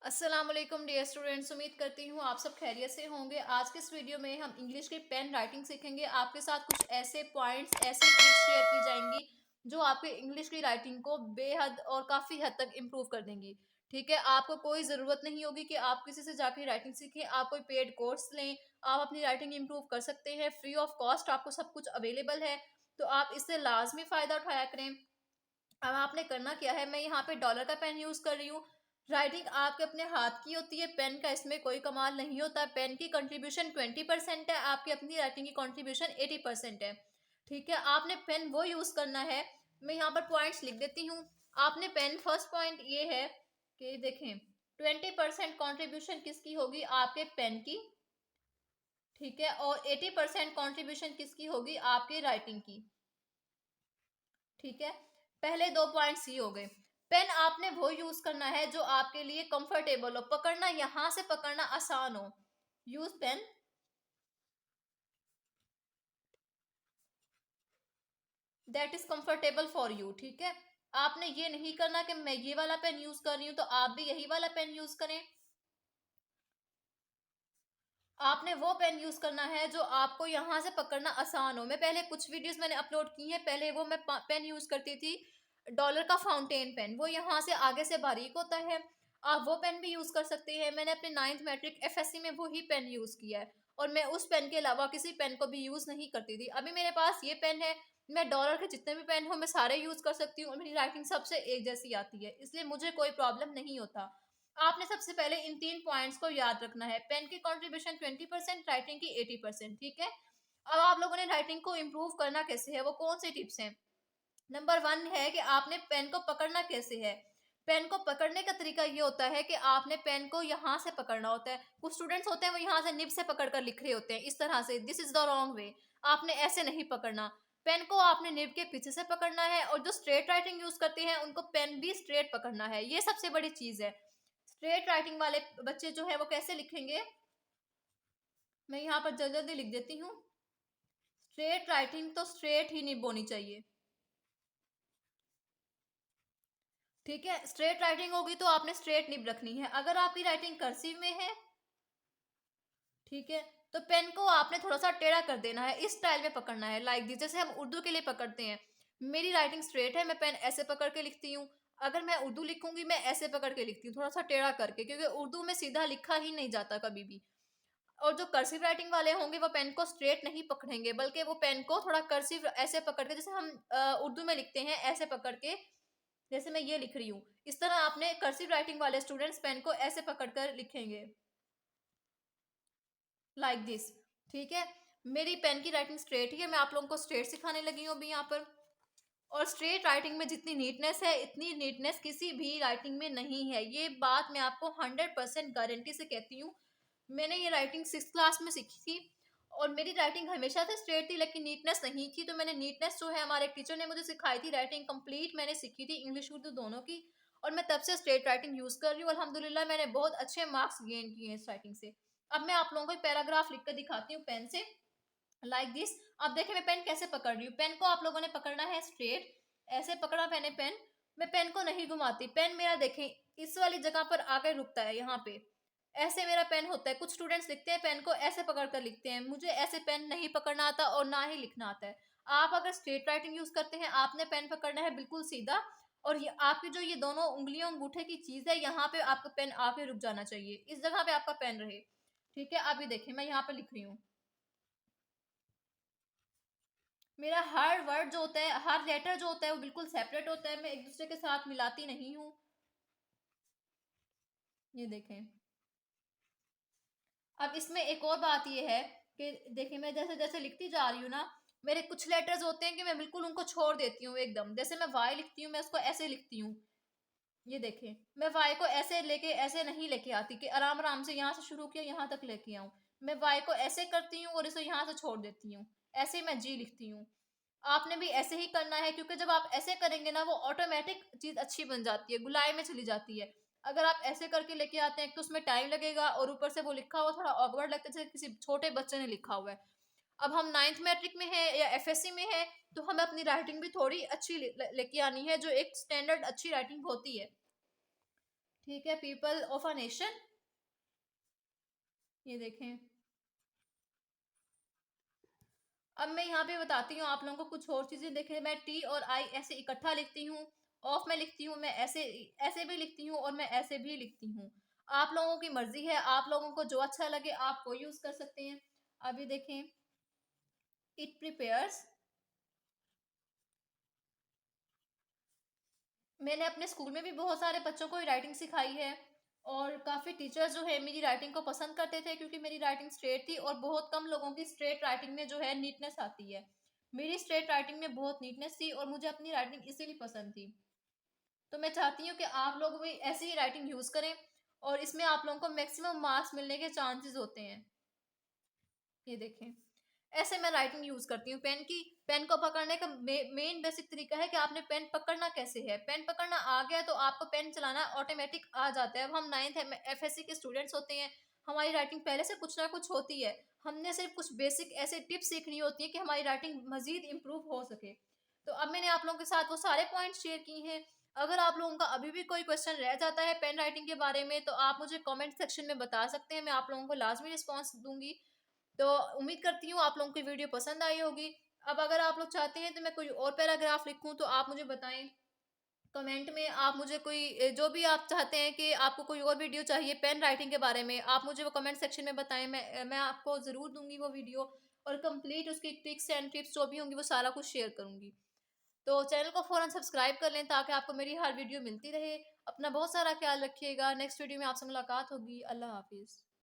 अस्सलाम वालेकुम dear students, उम्मीद करती हूँ आप सब खैरियत से होंगे। आज के इस वीडियो में हम इंग्लिश की पेन राइटिंग सीखेंगे। आपके साथ कुछ ऐसे पॉइंट्स, ऐसे ट्रिक्स शेयर की जाएंगी जो आपके इंग्लिश की राइटिंग को बेहद और काफ़ी हद तक इम्प्रूव कर देंगी। ठीक है, आपको कोई ज़रूरत नहीं होगी कि आप किसी से जाके राइटिंग सीखें। आप कोई पेड कोर्स लें, आप अपनी राइटिंग इम्प्रूव कर सकते हैं। फ्री ऑफ कॉस्ट आपको सब कुछ अवेलेबल है, तो आप इससे लाजमी फ़ायदा उठाया करें। अब आपने करना क्या है, मैं यहाँ पे डॉलर का पेन यूज कर रही हूँ। राइटिंग आपके अपने हाथ की होती है, पेन का इसमें कोई कमाल नहीं होता। पेन की कंट्रीब्यूशन 20% है, आपकी अपनी राइटिंग की कंट्रीब्यूशन 80% है। ठीक है, आपने पेन वो यूज करना है। मैं यहाँ पर पॉइंट्स लिख देती हूँ। आपने पेन, फर्स्ट पॉइंट ये है कि देखें, 20% कॉन्ट्रीब्यूशन किसकी होगी? आपके पेन की। ठीक है, और 80% कॉन्ट्रीब्यूशन किसकी होगी? आपकी राइटिंग की। ठीक है, पहले दो पॉइंट्स ये हो गए। पेन आपने वो यूज करना है जो आपके लिए कंफर्टेबल हो, पकड़ना यहां से पकड़ना आसान हो। Use pen that is comfortable for you. ठीक है, आपने ये नहीं करना कि मैं ये वाला पेन यूज कर रही हूं तो आप भी यही वाला पेन यूज करें। आपने वो पेन यूज करना है जो आपको यहाँ से पकड़ना आसान हो। मैं पहले कुछ वीडियोस मैंने अपलोड की हैं, पहले वो मैं पेन यूज करती थी, डॉलर का फाउंटेन पेन। वो यहाँ से आगे से बारीक होता है, आप वो पेन भी यूज कर सकते हैं। मैंने अपने 9th मैट्रिक एफएससी में वो ही पेन यूज किया है, और मैं उस पेन के अलावा किसी पेन को भी यूज नहीं करती थी। अभी मेरे पास ये पेन है, मैं डॉलर के जितने भी पेन हो मैं सारे यूज कर सकती हूँ, और मेरी राइटिंग सबसे एक जैसी आती है, इसलिए मुझे कोई प्रॉब्लम नहीं होता। आपने सबसे पहले इन तीन पॉइंट्स को याद रखना है। पेन की कंट्रीब्यूशन 20%, राइटिंग की 80%। ठीक है, अब आप लोगों ने राइटिंग को इम्प्रूव करना कैसे है, वो कौन सी टिप्स हैं? नंबर वन है कि आपने पेन को पकड़ना कैसे है। पेन को पकड़ने का तरीका ये होता है कि आपने पेन को यहाँ से पकड़ना होता है। कुछ स्टूडेंट्स होते हैं वो यहाँ से निब से पकड़ कर लिख रहे होते हैं इस तरह से, this is the wrong way. आपने ऐसे नहीं पकड़ना। पेन को आपने निब के पीछे से पकड़ना है, और जो स्ट्रेट राइटिंग यूज करते हैं उनको पेन भी स्ट्रेट पकड़ना है। ये सबसे बड़ी चीज है। स्ट्रेट राइटिंग वाले बच्चे जो है वो कैसे लिखेंगे, मैं यहाँ पर जल्दी जल्दी लिख देती हूँ। स्ट्रेट राइटिंग तो स्ट्रेट ही निब होनी चाहिए। ठीक है, स्ट्रेट राइटिंग होगी तो आपने स्ट्रेट निब रखनी है। अगर आपकी राइटिंग कर्सिव में है, ठीक है, तो पेन को आपने थोड़ा सा टेढ़ा कर देना है, इस स्टाइल में पकड़ना है, लाइक दिस, जैसे हम उर्दू के लिए पकड़ते हैं। मेरी राइटिंग स्ट्रेट है, मैं पेन ऐसे पकड़ के लिखती हूँ। अगर मैं उर्दू लिखूंगी मैं ऐसे पकड़ के लिखती हूँ, थोड़ा सा टेढ़ा करके, क्योंकि उर्दू में सीधा लिखा ही नहीं जाता कभी भी। और जो कर्सिव राइटिंग वाले होंगे वो पेन को स्ट्रेट नहीं पकड़ेंगे, बल्कि वो पेन को थोड़ा कर्सिव ऐसे पकड़ के, जैसे हम उर्दू में लिखते हैं ऐसे पकड़ के, जैसे मैं ये लिख रही हूँ इस तरह आपने कर्सिव राइटिंग वाले स्टूडेंट्स पेन को ऐसे पकड़कर लिखेंगे, लाइक दिस। ठीक है, मेरी पेन की राइटिंग स्ट्रेट ही है, मैं आप लोगों को स्ट्रेट सिखाने लगी हूँ अभी यहाँ पर। और स्ट्रेट राइटिंग में जितनी नीटनेस है, इतनी नीटनेस किसी भी राइटिंग में नहीं है। ये बात मैं आपको 100% गारंटी से कहती हूँ। मैंने ये राइटिंग 6th क्लास में सीखी थी, और मेरी राइटिंग हमेशा से स्ट्रेट थी, लेकिन नीटनेस नहीं थी। तो मैंने नीटनेस जो है, हमारे टीचर ने मुझे सिखाई थी, राइटिंग कंप्लीट मैंने सीखी थी, इंग्लिश उर्दू दोनों की। और मैं तब से स्ट्रेट राइटिंग यूज कर रही हूँ। अल्हम्दुलिल्लाह मैंने बहुत अच्छे मार्क्स गेन किए हैं इस राइटिंग से। अब मैं आप लोगों को पैराग्राफ लिख कर दिखाती हूँ पेन से, लाइक दिस। अब देखिए मैं पेन कैसे पकड़ रही हूँ। पेन को आप लोगों ने पकड़ना है स्ट्रेट, ऐसे पकड़ा मैंने पेन। मैं पेन को नहीं घुमाती, पेन मेरा देखें इस वाली जगह पर आकर रुकता है, यहाँ पे ऐसे मेरा पेन होता है। कुछ स्टूडेंट्स लिखते हैं पेन को ऐसे पकड़ कर लिखते हैं, मुझे ऐसे पेन नहीं पकड़ना आता और ना ही लिखना आता है। आप अगर स्ट्रेट राइटिंग यूज करते हैं, आपने पेन पकड़ना है बिल्कुल सीधा, और ये आपकी जो ये दोनों उंगलियों अंगूठे की चीज है, यहाँ पे आपका पेन आके रुक जाना चाहिए, इस जगह पे आपका पेन रहे। ठीक है, अभी देखिए मैं यहाँ पे लिख रही हूँ। मेरा हर वर्ड जो होता है, हर लेटर जो होता है वो बिल्कुल सेपरेट होता है, मैं एक दूसरे के साथ मिलाती नहीं हूँ। ये देखें। अब इसमें एक और बात ये है कि देखिए मैं जैसे जैसे लिखती जा रही हूँ ना, मेरे कुछ लेटर्स होते हैं कि मैं बिल्कुल उनको छोड़ देती हूँ एकदम। जैसे मैं वाई लिखती हूँ, मैं उसको ऐसे लिखती हूँ। ये देखें, मैं वाई को ऐसे लेके ऐसे नहीं लेके आती कि आराम आराम से यहाँ से शुरू किया यहाँ तक लेके आऊँ। मैं वाई को ऐसे करती हूँ और इसे यहाँ से छोड़ देती हूँ। ऐसे ही मैं जी लिखती हूँ। आपने भी ऐसे ही करना है, क्योंकि जब आप ऐसे करेंगे ना, वो ऑटोमेटिक चीज अच्छी बन जाती है, गुलाई में चली जाती है। अगर आप ऐसे करके लेके आते हैं तो उसमें टाइम लगेगा, और ऊपर से वो लिखा हुआ थोड़ा ऑकवर्ड लगता है, जैसे किसी छोटे बच्चे ने लिखा हुआ है। अब हम 9th मैट्रिक में है या एफएससी में है, तो हमें अपनी राइटिंग भी थोड़ी अच्छी लेके आनी है, जो एक स्टैंडर्ड अच्छी राइटिंग होती है। ठीक है, पीपल ऑफ अ नेशन, ये देखें। अब मैं यहाँ पे बताती हूँ आप लोगों को कुछ और चीजें। देखें, मैं टी और आई ऐसे इकट्ठा लिखती हूँ, ऑफ में लिखती हूँ, मैं ऐसे ऐसे भी लिखती हूँ और मैं ऐसे भी लिखती हूँ। आप लोगों की मर्जी है, आप लोगों को जो अच्छा लगे आप वो यूज कर सकते हैं। अभी देखें, इट प्रिपेयर्स। मैंने अपने स्कूल में भी बहुत सारे बच्चों को राइटिंग सिखाई है, और काफ़ी टीचर्स जो है मेरी राइटिंग को पसंद करते थे, क्योंकि मेरी राइटिंग स्ट्रेट थी, और बहुत कम लोगों की स्ट्रेट राइटिंग में जो है नीटनेस आती है। मेरी स्ट्रेट राइटिंग में बहुत नीटनेस थी, और मुझे अपनी राइटिंग इसीलिए पसंद थी। तो मैं चाहती हूँ कि आप लोग भी ऐसी ही राइटिंग यूज़ करें, और इसमें आप लोगों को मैक्सिमम मार्क्स मिलने के चांसेस होते हैं। ये देखें, ऐसे मैं राइटिंग यूज करती हूँ पेन की। पेन को पकड़ने का मेन बेसिक तरीका है कि आपने पेन पकड़ना कैसे है। पेन पकड़ना आ गया तो आपको पेन चलाना ऑटोमेटिक आ जाता है। अब हम 9th एफएससी के स्टूडेंट्स होते हैं, हमारी राइटिंग पहले से कुछ ना कुछ होती है। हमने सिर्फ कुछ बेसिक ऐसे टिप्स सीखनी होती है कि हमारी राइटिंग मजीद इम्प्रूव हो सके। तो अब मैंने आप लोगों के साथ वो सारे पॉइंट शेयर किए हैं। अगर आप लोगों का अभी भी कोई क्वेश्चन रह जाता है पेन राइटिंग के बारे में, तो आप मुझे कमेंट सेक्शन में बता सकते हैं, मैं आप लोगों को लाजमी रिस्पॉन्स दूंगी। तो उम्मीद करती हूँ आप लोगों की वीडियो पसंद आई होगी। अब अगर आप लोग चाहते हैं तो मैं कोई और पैराग्राफ लिखूं तो आप मुझे बताएं कमेंट में। आप मुझे कोई जो भी आप चाहते हैं कि आपको कोई और वीडियो चाहिए पेन राइटिंग के बारे में, आप मुझे वो कमेंट सेक्शन में बताएं। मैं आपको ज़रूर दूंगी वो वीडियो, और कंप्लीट उसकी ट्रिक्स एंड टिप्स जो भी होंगी वो सारा कुछ शेयर करूंगी। तो चैनल को फ़ौरन सब्सक्राइब कर लें ताकि आपको मेरी हर वीडियो मिलती रहे। अपना बहुत सारा ख्याल रखिएगा। नेक्स्ट वीडियो में आपसे मुलाकात होगी। अल्लाह हाफिज़।